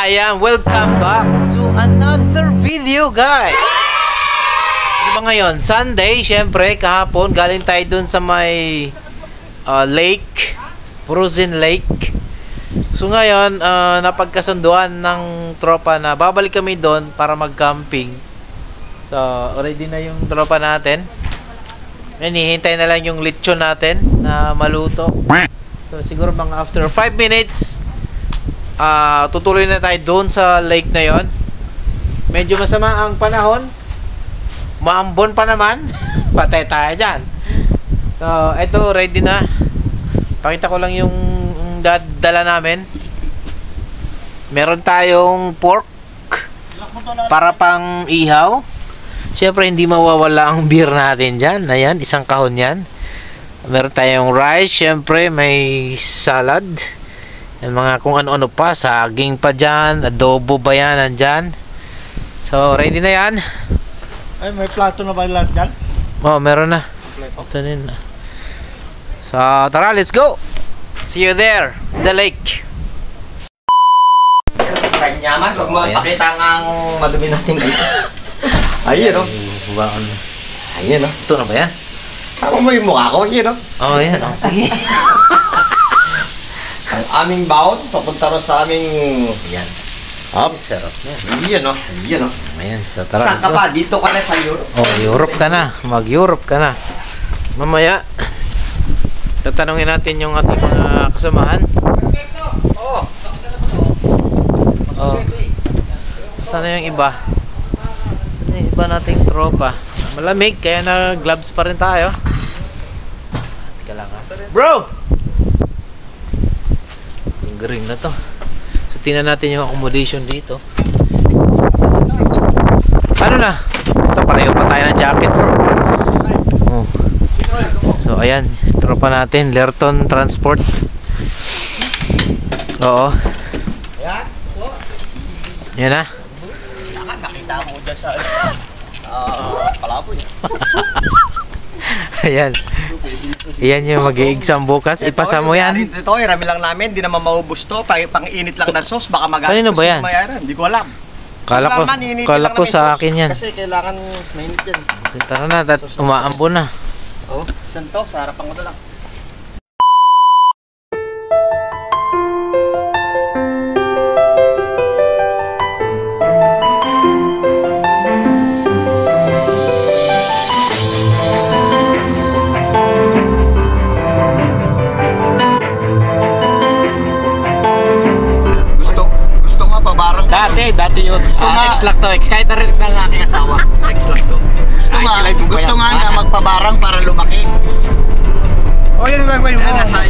Ayan, welcome back to another video, guys. Diba ngayon? Sunday, syempre, kahapon, galing tayo dun sa may lake, frozen lake. So ngayon, napagkasunduan ng tropa na babalik kami doon para mag-camping. So, ready na yung tropa natin. Hinihintay na lang yung lechon natin na maluto. So, siguro mga after 5 minutes, tutuloy na tayo doon sa lake na yon. Medyo masama ang panahon, maambon pa naman. Patay tayo dyan. So, ito, ready na. Pakita ko lang yung dala namin. Meron tayong pork para pang ihaw. Siyempre, hindi mawawala ang beer natin dyan. Ayan, isang kahon yan. Meron tayong rice. Siyempre, may salad. Yung mga kung ano-ano pa, saging pa dyan, adobo ba yan, nandyan. So, ready na yan. Ay, may plato na ba lahat dyan? Oh, meron na. Ito din. So, tara, let's go. See you there, the lake. Kanyaman, wag mo pakita ang madumi natin dito. Ayun, no? Ayun, no? Ito na ba yan? Tama mo yung mukha ko, yun, no? Oh, yan. Oh, sige. Ang aming baon, papunta rin sa aming... Yan. Up. Sarap yan. Iyan, no? Iyan, no? Ayan, so tara. Saan ka pa? Dito ka na sa Europe. Oh, Europe ka na. Mag-Europe ka na. Mamaya, tatanungin natin yung ating mga kasamahan. Oo. Oh. Sana yung iba? Sana yung iba nating tropa? Malamig, kaya na gloves pa rin tayo. Teka lang ha. Bro! Yung green na to. So, tingnan natin yung accommodation dito. Ano na? Ito, pareho pa tayo ng jacket, bro. Oh. So, ayan. Tropa natin. Lerton Transport. Oo. Ayan. Yan na. Nakita mo dyan sa... palaboy. Ayan. Ayan yung mag-i-exam bukas. Ipasa mo yan. Ito, irami lang namin. Di naman maubos to. Pang-init lang na sauce. Baka mag-alit. Kanino ba yan? Hindi ko alam. Kala ko sa akin yan. Kasi kailangan mainit yan. So, tara na. Umaambo na. Oo. Saan to? Sa harapan ko na lang. Dati yun. Ex-lock to. Kahit narinig ng aking asawa. Ex-lock to. Gusto nga niya magpabarang para lumaki. O, yun ang gagawin mo. Nasa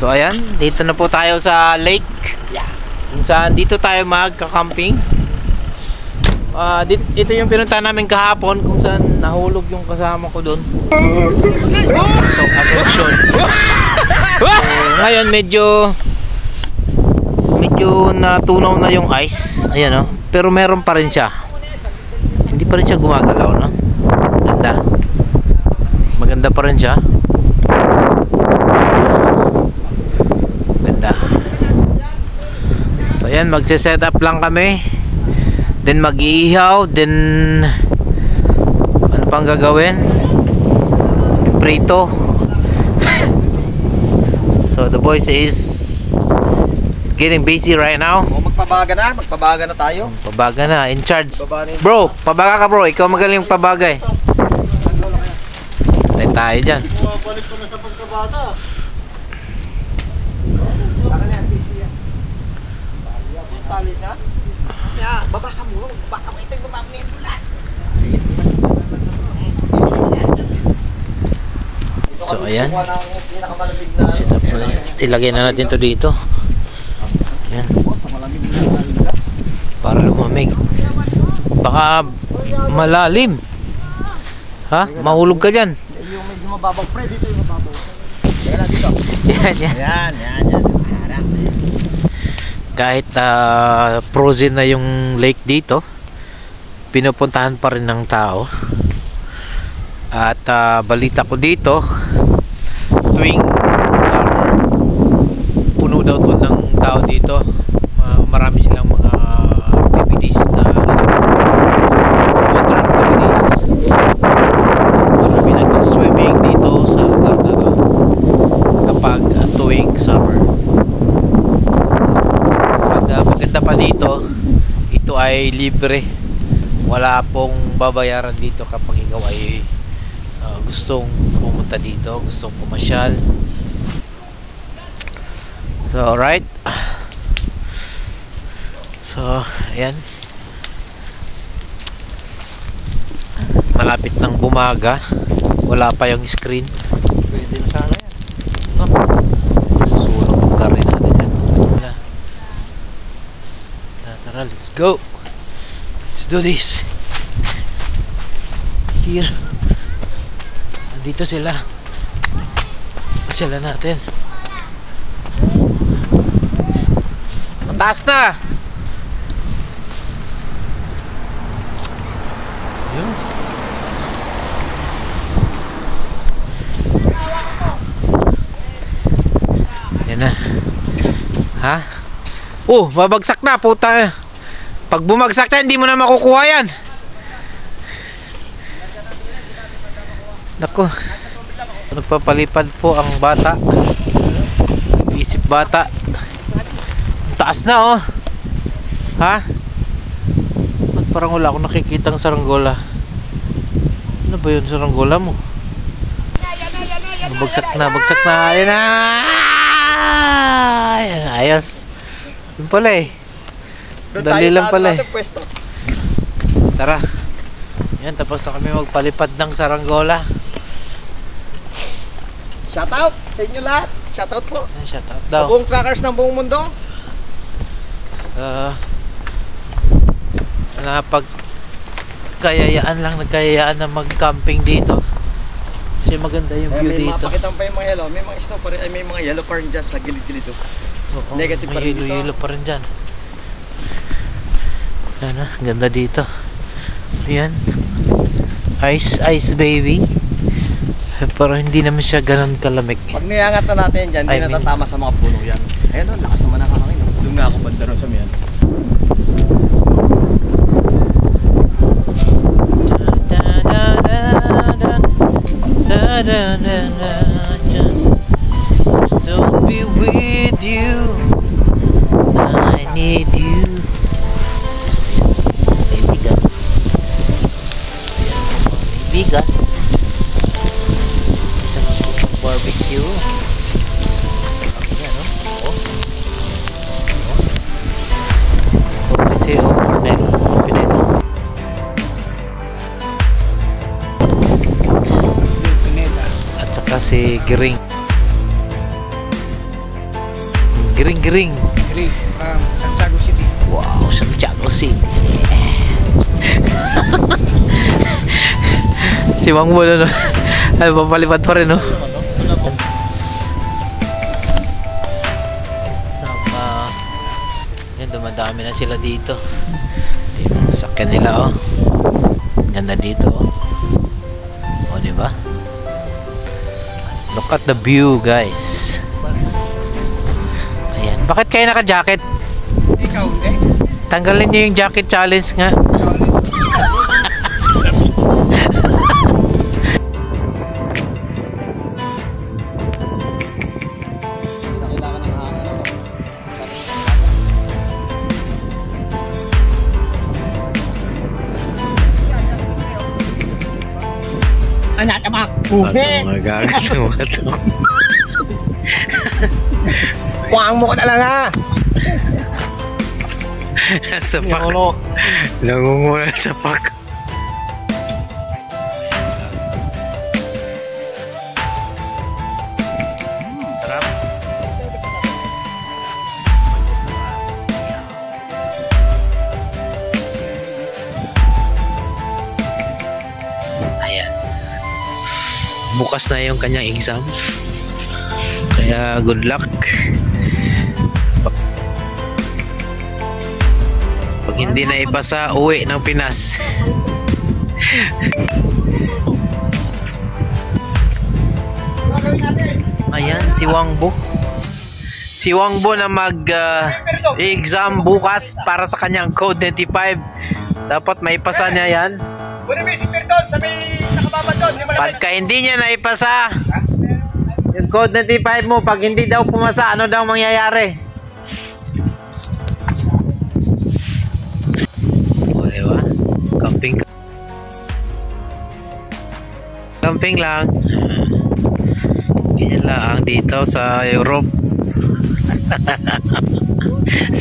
So ayan, dito na po tayo sa lake. Kung saan dito tayo magka-camping. Ito yung pinuntahan namin kahapon kung saan nahulog yung kasama ko doon. Ito, Ascension. So, ngayon medyo natunaw na yung ice. Ayan, oh. Pero meron pa rin siya. Hindi pa rin siya gumagalaw, no? Ganda. Maganda pa rin siya. So ayan, magse-set up lang kami. Then mag-iihaw. Then ano pang gagawin? Prito. So the boys is getting busy right now. Magpabaga na tayo. Pabaga na, in charge. Bro, pabaga ka bro. Ikaw magaling pabagay. Tayo dyan. Balik ko na sa pagkabata. Tali na? Kaya, baba ka mo. Baka mo ito yung baba mo yung bulan. So ayan. Set up na. Ilagay na natin to dito. Ayan. malamig. Baka malalim. Ha? Mahulog ka dyan. Yung medyo mababaw, pre. Dito yung mababaw. Teka lang, dito. Yan. Yan. Harap. Kahit frozen na yung lake dito, pinupuntahan pa rin ng tao. At balita ko dito, tuwing summer, puno daw to ng tao dito. Marami silang mga activities na water activities. Marami nagsiswimming dito sa lugar na to kapag tuwing summer. Maganda pa dito, ito ay libre. Wala pong babayaran dito kapag ikaw ay gustong pumunta dito, gustong pumasyal. So alright, so ayan, malapit ng bumaga, wala pa yung screen. Pwede na sana yan. No? Susunod ka rin natin yan. Tara, let's go. Let's do this. Here. Andito sila. Pasyalan natin. Mataas na. Yun. Yan na. Ha? Oh, babagsak na, puta. Pag bumagsak na, hindi mo na makukuha yan. Nako. Nagpapalipad po ang bata. Isip bata. Taas na, oh. Ha? Ba't parang wala akong nakikitang saranggola? Ano ba yun, saranggola mo? Bagsak na. Ayan na. Ayan, ayos. Yun pala eh. Dali lang pala eh. Tara. Yan, tapos na kami magpalipad ng saranggola. Shoutout sa inyo lahat. Shoutout po. Shoutout Sa daw. buong trackers ng buong mundo. Nagkayayaan na mag-camping dito. Kasi maganda yung view may dito. Mapakitan pa yung mga yellow. May mga snow pa rin. Ay, may mga yellow pa rin dyan sa gilid-gilid. Oo, Negative pa rin dito. May yelo pa rin dyan. Yan na, ganda dito. Yan. Ice baby. Pero hindi naman siya ganun kalamig. Pag niyangat na natin dyan, hindi natatama sa mga puno yan. Ayan o, lakas naman ang hangin. Doon nga ako banda ron sa miyan. Don't be with you. I need you. Bigat. Isang barbecue. Ayan, no? Cortesy of Cornel Pineda. At saka si Giring. Giring. Santiago City. Wow, Santiago City. Si Mang Bulo, no? Ay, papalipad pa rin, no? Sama. Yan, dumadami na sila dito. Ito yung sakyan nila, oh. Ganda dito, oh. O, diba? Look at the view, guys. Ayan. Bakit kayo naka-jacket? Ikaw, eh? Tanggalin nyo yung jacket challenge nga. Anatamak! Mga gagas ng mga to. Kuhaan mo ka na lang ha! Sa pak. Nangunguna sa pak. Sarap. bukas na yung kanyang exam. Kaya good luck. Pag hindi na ipasa, uwi ng Pinas. Ayan, si Wangbo. Si Wangbo na mag-exam bukas para sa kanyang Code 95. Dapat maipasa niya yan. Pagka hindi niya naipasa yung Code 95 mo, pag hindi daw pumasa, ano daw mangyayari? O, diba? Camping lang. Ganyan lang dito sa Europe.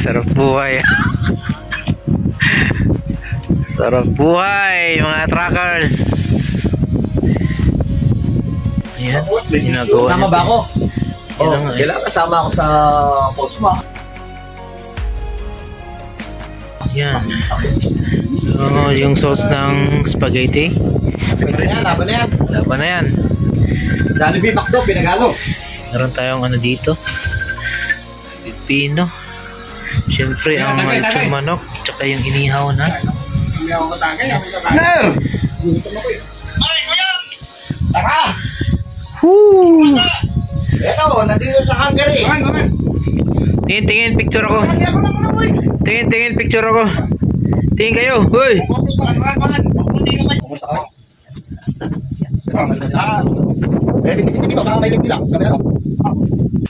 Sarap buhay. Sarap buhay, mga truckers. Ayan, ginagawa Tama ba ako? Kailangan kasama ako sa post mo. Ayan. So, yung sauce ng spaghetti. Laban na yan. Laban na yan. Jollibee McDo, pinagalo. Meron tayong ano dito. Pipino. Siyempre, ang lechong manok. Tsaka yung inihaw na. Ner! Ay, kuya! Tara! Woo! Ito, nandito sa Hungary. Tingin picture ako. Tingin picture ako. Tingin kayo. Hoy! Dito, sa may ligbi lang. Kami ako.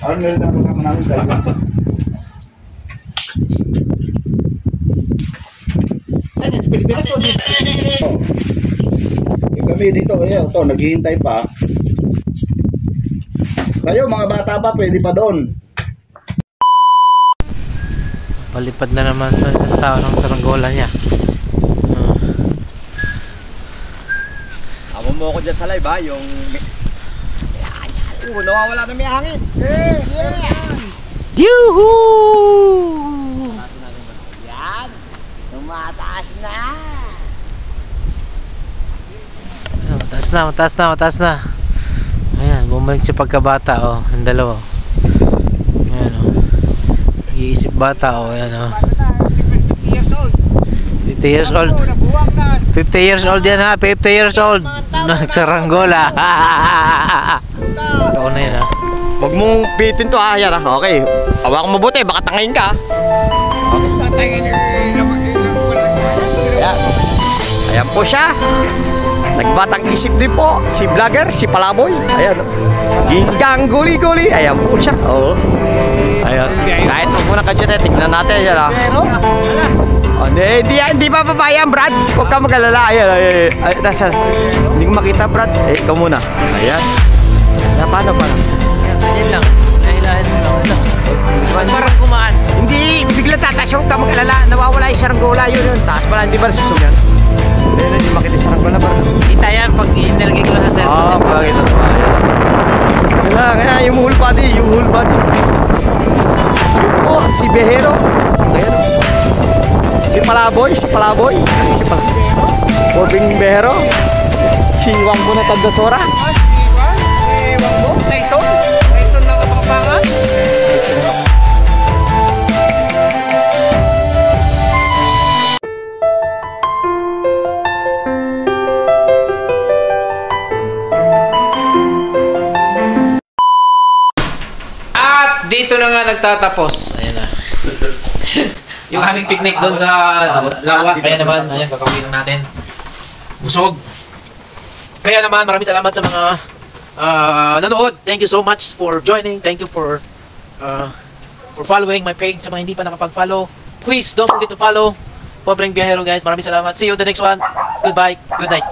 Meron na mga namin tayo. Kami dito, ito, naghihintay pa. Kayo, mga bata pa, pwede pa doon. Palipad na naman sa isang tao ng saranggola niya. Sama mo ako dyan sa live ha, yung... nawawala na may hangin. Yuhuu! Yan, tumataas na. Mataas na. Ayan, bumalik sa pagkabata, oh. Yung dalawa. Ayan, oh. Iisip bata, oh. Ayan, oh. 50 years old. 50 years old yan, ha. 50 years old. Nagsaranggola. Ikaw na yan, ha. Huwag mong pitin to ha, yan ha. Okay, hawa kang mabuti, baka tangayin ka. Okay. Ayan po siya. Nagbatang isip din po. Si vlogger, si Palaboy. Ayan. Ginggang guli-guli. Ayan po siya. Oo. Ayan. Kahit huwag mo na kadyan, tignan natin. Ayan ha. Oh, hindi pa papayan, Brad. Huwag ka mag-alala. Ayan. Ay, nasa. Hindi ko makita, Brad. Ikaw muna. Ayan. Paano? Ganyan lang. Lahilahin mo lang. Parang kumaan. Hindi, bigla tatas. Huwag ka mag-alala. Nawawala yung saranggola. Yun. Taas pala. Hindi ba nasusum yan? Hindi makita yung saranggola pa. Kita yan pag inilagay ko lang sa cellphone. Pakita mo. Kaya yung whole body. Oh, si Behero. Ayan. Si Palaboy. Bobing Behero. Si Wangbo na Tagdasora. Tyson na kapangapangan. At dito na nga nagtatapos. Ayan na. Yung aming picnic doon sa lawa. Kaya naman, ayan, kakawin natin. Busog. Kaya naman, maraming salamat sa mga nanood. Thank you so much for joining. Thank you for following my page. Sa mga hindi pa nakapag-follow, please don't forget to follow Pobreng Biyahero, guys. Maraming salamat. See you on the next one. Goodbye. Good night.